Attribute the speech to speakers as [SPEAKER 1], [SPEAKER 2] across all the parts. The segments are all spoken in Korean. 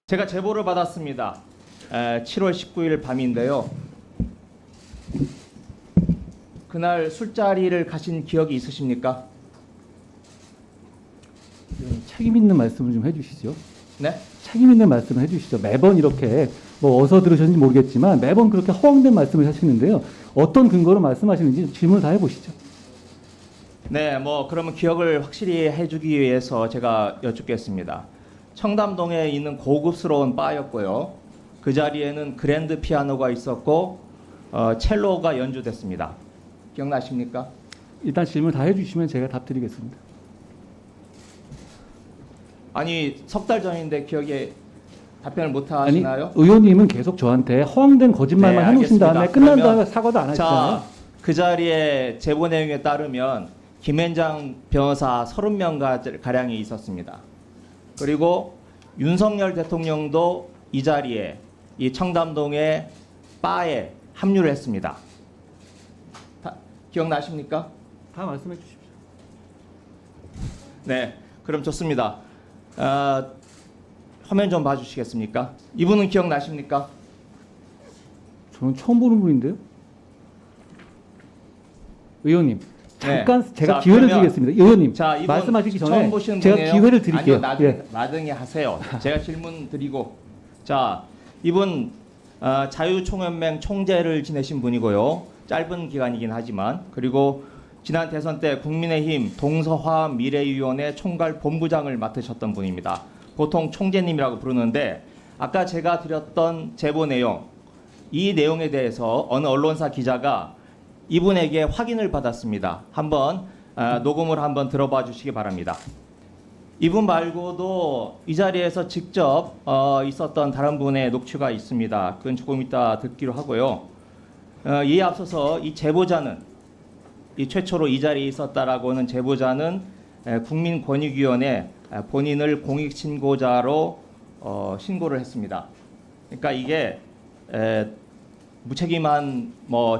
[SPEAKER 1] 제가 제보를 받았습니다. 7월 19일 밤인데요. 그날 술자리를 가신 기억이 있으십니까?
[SPEAKER 2] 책임 있는 말씀을 좀 해주시죠.
[SPEAKER 1] 네?
[SPEAKER 2] 책임 있는 말씀을 해주시죠. 매번 이렇게 뭐 어디서 들으셨는지 모르겠지만 매번 그렇게 허황된 말씀을 하시는데요. 어떤 근거로 말씀하시는지 질문을 다 해보시죠.
[SPEAKER 1] 네, 그러면 기억을 확실히 해주기 위해서 제가 여쭙겠습니다. 청담동에 있는 고급스러운 바였고요. 그 자리에는 그랜드 피아노가 있었고 첼로가 연주됐습니다. 기억나십니까?
[SPEAKER 2] 일단 질문 다 해주시면 제가 답 드리겠습니다.
[SPEAKER 1] 아니, 석 달 전인데 기억에 답변을 못
[SPEAKER 2] 아니,
[SPEAKER 1] 하시나요?
[SPEAKER 2] 의원님은 계속 저한테 허황된 거짓말만
[SPEAKER 1] 네,
[SPEAKER 2] 해놓으신 다음에
[SPEAKER 1] 알겠습니다.
[SPEAKER 2] 끝난
[SPEAKER 1] 그러면
[SPEAKER 2] 다음에 사과도 안 하시잖아요.
[SPEAKER 1] 자, 그 자리에 제보 내용에 따르면 김앤장 변호사 30명 가량이 있었습니다. 그리고 윤석열 대통령도 이 자리에 이 청담동의 바에 합류를 했습니다. 기억나십니까?
[SPEAKER 2] 다 말씀해 주십시오.
[SPEAKER 1] 네, 그럼 좋습니다. 화면 좀 봐주시겠습니까? 이분은 기억나십니까?
[SPEAKER 2] 저는 처음 보는 분인데요. 의원님, 잠깐
[SPEAKER 1] 네.
[SPEAKER 2] 제가
[SPEAKER 1] 자,
[SPEAKER 2] 기회를
[SPEAKER 1] 그러면
[SPEAKER 2] 드리겠습니다. 의원님,
[SPEAKER 1] 자, 이분
[SPEAKER 2] 말씀하시기
[SPEAKER 1] 처음
[SPEAKER 2] 전에
[SPEAKER 1] 보시는
[SPEAKER 2] 제가
[SPEAKER 1] 분이에요?
[SPEAKER 2] 기회를 드릴게요.
[SPEAKER 1] 아니요,
[SPEAKER 2] 예.
[SPEAKER 1] 나중에 하세요. 제가 질문 드리고. 자, 이분 자유총연맹 총재를 지내신 분이고요. 짧은 기간이긴 하지만, 그리고 지난 대선 때 국민의힘 동서화합 미래위원회 총괄 본부장을 맡으셨던 분입니다. 보통 총재님이라고 부르는데, 아까 제가 드렸던 제보 내용, 이 내용에 대해서 어느 언론사 기자가 이분에게 확인을 받았습니다. 한번 녹음을 한번 들어봐 주시기 바랍니다. 이분 말고도 이 자리에서 직접 있었던 다른 분의 녹취가 있습니다. 그건 조금 이따 듣기로 하고요. 이에 앞서서 이 제보자는, 이 최초로 이 자리에 있었다라고 하는 제보자는 국민권익위원회 본인을 공익신고자로 신고를 했습니다. 그러니까 이게 무책임한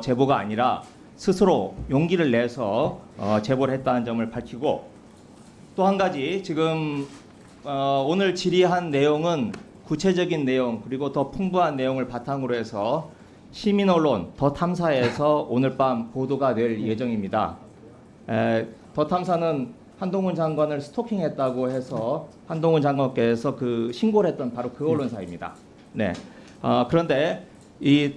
[SPEAKER 1] 제보가 아니라 스스로 용기를 내서 제보를 했다는 점을 밝히고, 또 한 가지 지금 오늘 질의한 내용은 구체적인 내용 그리고 더 풍부한 내용을 바탕으로 해서 시민 언론 더 탐사에서 오늘 밤 보도가 될 예정입니다. 더 탐사는 한동훈 장관을 스토킹했다고 해서 한동훈 장관께서 그 신고를 했던 바로 그 언론사입니다. 네. 그런데 이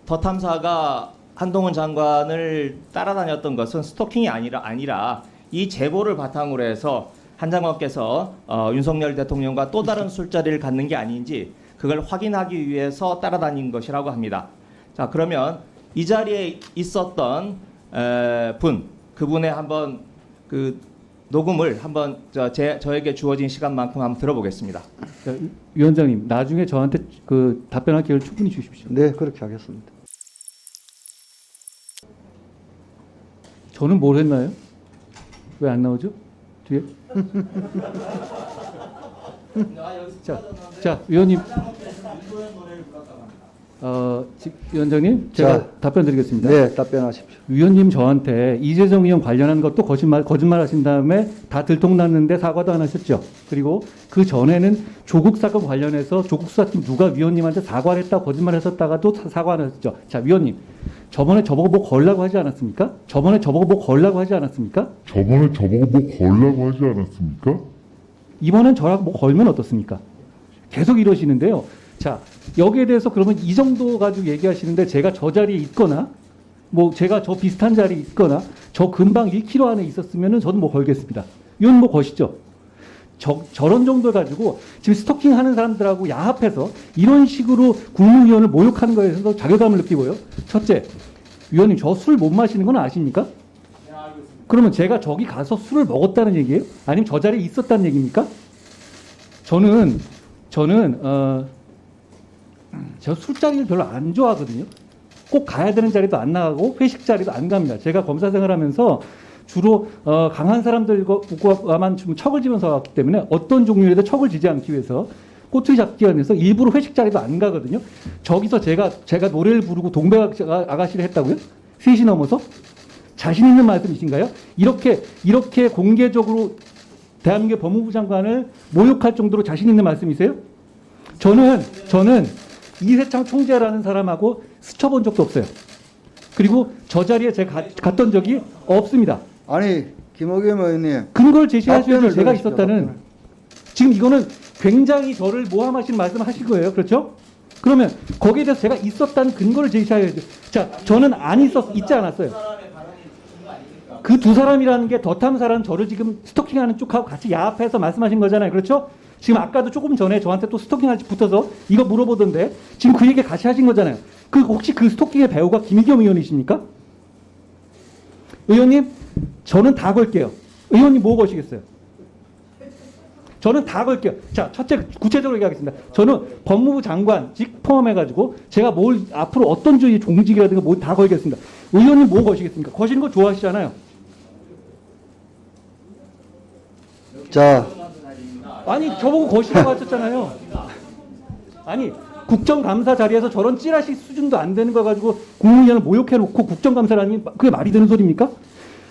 [SPEAKER 1] 더 탐사가 한동훈 장관을 따라다녔던 것은 스토킹이 아니라 이 제보를 바탕으로 해서 한 장관께서 윤석열 대통령과 또 다른 술자리를 갖는 게 아닌지 그걸 확인하기 위해서 따라다닌 것이라고 합니다. 자, 그러면 이 자리에 있었던 그분의 한번 그 녹음을 한번 저에게 주어진 시간만큼 한번 들어보겠습니다.
[SPEAKER 2] 자, 위원장님, 나중에 저한테 그 답변할 기회를 충분히 주십시오.
[SPEAKER 3] 네, 그렇게 하겠습니다.
[SPEAKER 2] 저는 뭘 했나요? 왜 안 나오죠? 뒤에? 자, 위원님. 위원장님, 제가
[SPEAKER 3] 자,
[SPEAKER 2] 답변 드리겠습니다.
[SPEAKER 3] 네, 답변하십시오.
[SPEAKER 2] 위원님 저한테 이재정 의원 관련한 것도 거짓말 하신 다음에 다 들통났는데 사과도 안 하셨죠. 그리고 그 전에는 조국 사건 관련해서 조국 수사팀 누가 위원님한테 사과를 했다 거짓말 했었다가도 사과 안 하셨죠. 자, 위원님. 저번에 저보고 뭐 걸라고 하지 않았습니까?
[SPEAKER 4] 저번에 저보고 뭐 걸라고 하지 않았습니까?
[SPEAKER 2] 이번엔 저라고 뭐 걸면 어떻습니까? 계속 이러시는데요. 자, 여기에 대해서 그러면 이 정도 가지고 얘기하시는데 제가 저 자리에 있거나 제가 저 비슷한 자리에 있거나 저 근방 1km 안에 있었으면은 저는 뭐 걸겠습니다. 이건 뭐 거시죠. 저런 정도 가지고 지금 스토킹하는 사람들하고 야합해서 이런 식으로 국무위원을 모욕하는 거에 대해서 자괴감을 느끼고요. 첫째, 위원님 저 술 못 마시는 건 아십니까? 그러면 제가 저기 가서 술을 먹었다는 얘기예요? 아니면 저 자리에 있었다는 얘기입니까? 저는 저 술자리를 별로 안 좋아하거든요. 꼭 가야 되는 자리도 안 나가고 회식 자리도 안 갑니다. 제가 검사 생활하면서 주로 강한 사람들과만 좀 척을 지면서 왔기 때문에 어떤 종류에도 척을 지지 않기 위해서 꼬투리 잡기 위해서 일부러 회식 자리도 안 가거든요. 저기서 제가 노래를 부르고 동백 아가씨를 했다고요? 3시 넘어서? 자신 있는 말씀이신가요? 이렇게 공개적으로 대한민국 법무부 장관을 모욕할 정도로 자신 있는 말씀이세요? 저는 이세창 총재라는 사람하고 스쳐본 적도 없어요. 그리고 저 자리에 제가 갔던 적이 없습니다.
[SPEAKER 3] 아니 김의겸 의원님
[SPEAKER 2] 근거를 제시하셔야지
[SPEAKER 3] 답변을
[SPEAKER 2] 제가
[SPEAKER 3] 들으십시오,
[SPEAKER 2] 있었다는.
[SPEAKER 3] 답변을.
[SPEAKER 2] 지금 이거는 굉장히 저를 모함하신 말씀을 하실 거예요. 그렇죠? 그러면 거기에 대해서 제가 있었다는 근거를 제시하야죠. 자, 저는 안 있지 않았어요. 그 두 사람이라는 게 더 탐사라는 저를 지금 스토킹하는 쪽하고 같이 야합해서 말씀하신 거잖아요. 그렇죠? 지금 아까도 조금 전에 저한테 또 스토킹하지 붙어서 이거 물어보던데 지금 그 얘기 같이 하신 거잖아요. 그 혹시 그 스토킹의 배우가 김의겸 의원이십니까? 의원님, 저는 다 걸게요. 의원님 뭐 거시겠어요? 저는 다 걸게요. 자, 첫째 구체적으로 얘기하겠습니다. 저는 법무부 장관직 포함해가지고 제가 뭘 앞으로 어떤 주의 종직이라든가 뭐 다 걸겠습니다. 의원님 뭐 거시겠습니까? 거시는 거 좋아하시잖아요.
[SPEAKER 3] 자
[SPEAKER 2] 아니 저보고 거시라고 하셨잖아요. 아니 국정감사 자리에서 저런 찌라시 수준도 안 되는 거 가지고 국무위원을 모욕해놓고 국정감사라니 그게 말이 되는 소리입니까?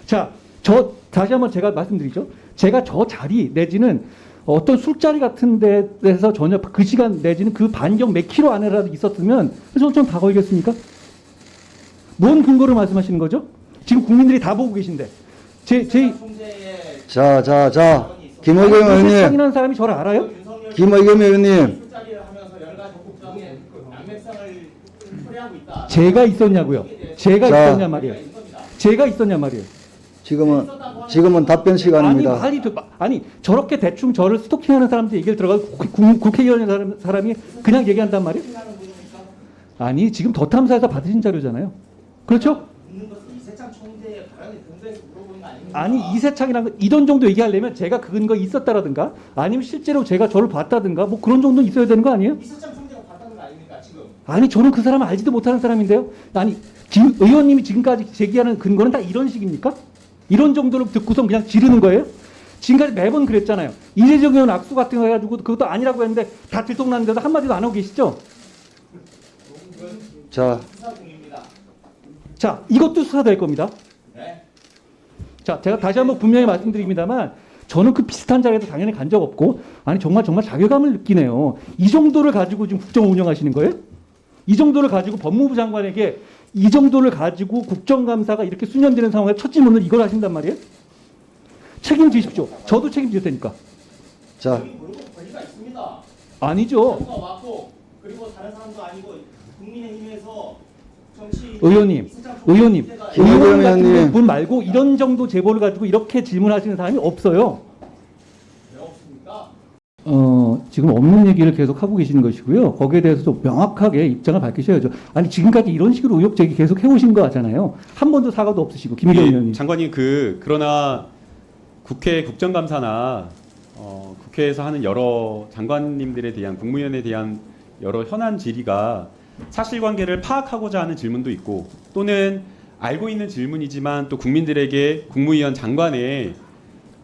[SPEAKER 2] 자, 저 다시 한번 제가 말씀드리죠. 제가 저 자리 내지는 어떤 술자리 같은 데에서 전혀 그 시간 내지는 그 반경 몇 킬로 안에라도 있었으면 저는 다 걸겠습니까? 뭔 근거를 말씀하시는 거죠? 지금 국민들이 다 보고 계신데
[SPEAKER 3] 자 김의겸 의원님
[SPEAKER 2] 상인한 사람이 저를 알아요?
[SPEAKER 3] 김의겸 의원님
[SPEAKER 2] 제가 있었냐고요? 제가
[SPEAKER 3] 자.
[SPEAKER 2] 있었냐 말이에요. 제가 있었냐 말이에요.
[SPEAKER 3] 지금은 답변 시간입니다.
[SPEAKER 2] 아니 저렇게 대충 저를 스토킹하는 사람들 얘기를 들어가서 국회의원 사람이 그냥 얘기한단 말이에요? 아니 지금 더 탐사에서 받으신 자료잖아요. 그렇죠? 아니 이세창이라는 거 이런 정도 얘기하려면 제가 그 근거 있었다라든가 아니면 실제로 제가 저를 봤다든가 뭐 그런 정도 있어야 되는 거 아니에요?
[SPEAKER 1] 이세창 총재가 봤다는 거 아닙니까 지금?
[SPEAKER 2] 아니 저는 그 사람을 알지도 못하는 사람인데요. 아니 김 의원님이 지금까지 제기하는 근거는 다 이런 식입니까? 이런 정도로 듣고선 그냥 지르는 거예요? 지금까지 매번 그랬잖아요. 이재정 의원 악수 같은 거 해가지고 그것도 아니라고 했는데 다 들통났는데도 한마디도 안 하고 계시죠? 자, 이것도 수사될 겁니다. 자, 제가 다시 한번 분명히 말씀드립니다만 저는 그 비슷한 자리에도 당연히 간 적 없고 아니 정말 자괴감을 느끼네요. 이 정도를 가지고 지금 국정 운영하시는 거예요? 이 정도를 가지고 법무부 장관에게 이 정도를 가지고 국정감사가 이렇게 수년되는 상황에 첫 질문을 이걸 하신단 말이에요? 책임지십시오. 저도 책임질 테니까.
[SPEAKER 3] 자
[SPEAKER 1] 권리가 있습니다.
[SPEAKER 2] 아니죠.
[SPEAKER 1] 누가 왔고 그리고 다른 사람도 아니고 국민의힘에서 정치
[SPEAKER 2] 의원님
[SPEAKER 3] 김의겸
[SPEAKER 2] 의원 같은
[SPEAKER 3] 의원님.
[SPEAKER 2] 분 말고 이런 정도 제보를 가지고 이렇게 질문하시는 사람이 없어요.
[SPEAKER 1] 왜 없습니까?
[SPEAKER 2] 지금 없는 얘기를 계속 하고 계시는 것이고요. 거기에 대해서도 명확하게 입장을 밝히셔야죠. 아니 지금까지 이런 식으로 의혹 제기 계속 해오신 거 같잖아요. 한 번도 사과도 없으시고 김의겸 의원님.
[SPEAKER 5] 장관님 그러나 국회 국정감사나 국회에서 하는 여러 장관님들에 대한 국무위원에 대한 여러 현안 질의가 사실관계를 파악하고자 하는 질문도 있고 또는 알고 있는 질문이지만 또 국민들에게 국무위원 장관의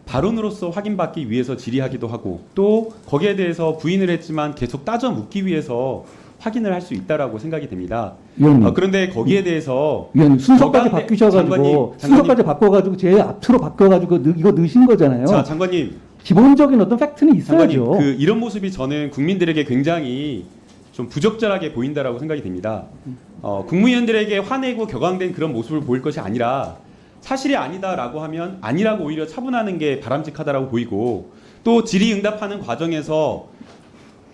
[SPEAKER 5] 발언으로서 확인받기 위해서 질의하기도 하고 또 거기에 대해서 부인을 했지만 계속 따져 묻기 위해서 확인을 할 수 있다라고 생각이 됩니다.
[SPEAKER 2] 위원님.
[SPEAKER 5] 그런데 거기에 대해서
[SPEAKER 2] 위원님 순서까지
[SPEAKER 5] 장관님,
[SPEAKER 2] 바뀌셔가지고 순서까지 바꿔가지고 제 앞으로 바꿔가지고 이거 넣으신 거잖아요.
[SPEAKER 5] 자 장관님
[SPEAKER 2] 기본적인 어떤 팩트는 있어야죠.
[SPEAKER 5] 장관님 이런 모습이 저는 국민들에게 굉장히 좀 부적절하게 보인다라고 생각이 됩니다. 국무위원들에게 화내고 격앙된 그런 모습을 보일 것이 아니라 사실이 아니다라고 하면 아니라고 오히려 차분하는 게 바람직하다라고 보이고 또 질의응답하는 과정에서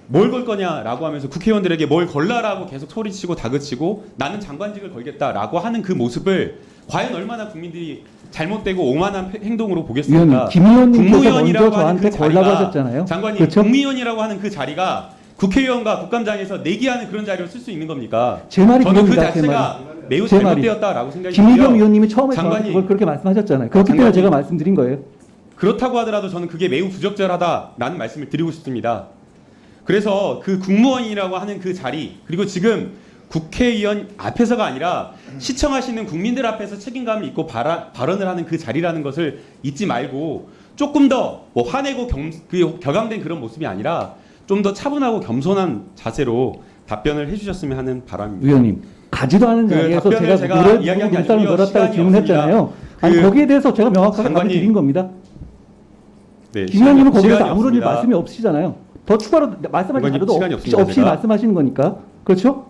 [SPEAKER 5] 뭘 걸 거냐라고 하면서 국회의원들에게 뭘 걸라라고 계속 소리치고 다그치고 나는 장관직을 걸겠다라고 하는 그 모습을 과연 얼마나 국민들이 잘못되고 오만한 행동으로 보겠습니까?
[SPEAKER 2] 위원님, 김 의원님께서
[SPEAKER 5] 국무위원이라고
[SPEAKER 2] 먼저
[SPEAKER 5] 하는
[SPEAKER 2] 저한테
[SPEAKER 5] 그
[SPEAKER 2] 걸라고
[SPEAKER 5] 자리가
[SPEAKER 2] 하셨잖아요.
[SPEAKER 5] 장관님
[SPEAKER 2] 그렇죠?
[SPEAKER 5] 국무위원이라고 하는 그 자리가 국회의원과 국감장에서 내기하는 그런 자리로 쓸 수 있는 겁니까?
[SPEAKER 2] 제 말이
[SPEAKER 5] 저는 그
[SPEAKER 2] 그겁니다. 제
[SPEAKER 5] 자체가 매우
[SPEAKER 2] 제 말이.
[SPEAKER 5] 잘못되었다라고 생각이
[SPEAKER 2] 김의겸
[SPEAKER 5] 들고요.
[SPEAKER 2] 의원님이 처음에 저한테
[SPEAKER 5] 장관님.
[SPEAKER 2] 그걸 그렇게 말씀하셨잖아요. 그렇기 때문에
[SPEAKER 5] 장관님.
[SPEAKER 2] 제가 말씀드린 거예요.
[SPEAKER 5] 그렇다고 하더라도 저는 그게 매우 부적절하다라는 말씀을 드리고 싶습니다. 그래서 그 국무원이라고 하는 그 자리 그리고 지금 국회의원 앞에서가 아니라 시청하시는 국민들 앞에서 책임감을 잊고 발언을 하는 그 자리라는 것을 잊지 말고 조금 더 뭐 화내고 격앙된 그런 모습이 아니라 좀 더 차분하고 겸손한 자세로 답변을 해주셨으면 하는 바람입니다.
[SPEAKER 2] 위원님 가지도 않은
[SPEAKER 5] 그
[SPEAKER 2] 자리에서
[SPEAKER 5] 답변을
[SPEAKER 2] 제가
[SPEAKER 5] 제가 이야기한 게
[SPEAKER 2] 눈살을
[SPEAKER 5] 아니고요.
[SPEAKER 2] 걸었다고
[SPEAKER 5] 시간이
[SPEAKER 2] 질문했잖아요. 아니
[SPEAKER 5] 그
[SPEAKER 2] 거기에 대해서 제가 명확하게 답을
[SPEAKER 5] 장관님.
[SPEAKER 2] 드린 겁니다.
[SPEAKER 5] 네,
[SPEAKER 2] 김 의원님은 거기에서
[SPEAKER 5] 시간이
[SPEAKER 2] 아무런
[SPEAKER 5] 없습니다.
[SPEAKER 2] 말씀이 없으시잖아요. 더 추가로 말씀하지
[SPEAKER 5] 의원님,
[SPEAKER 2] 않아도
[SPEAKER 5] 시간이 없습니다,
[SPEAKER 2] 없이
[SPEAKER 5] 제가.
[SPEAKER 2] 말씀하시는 거니까. 그렇죠?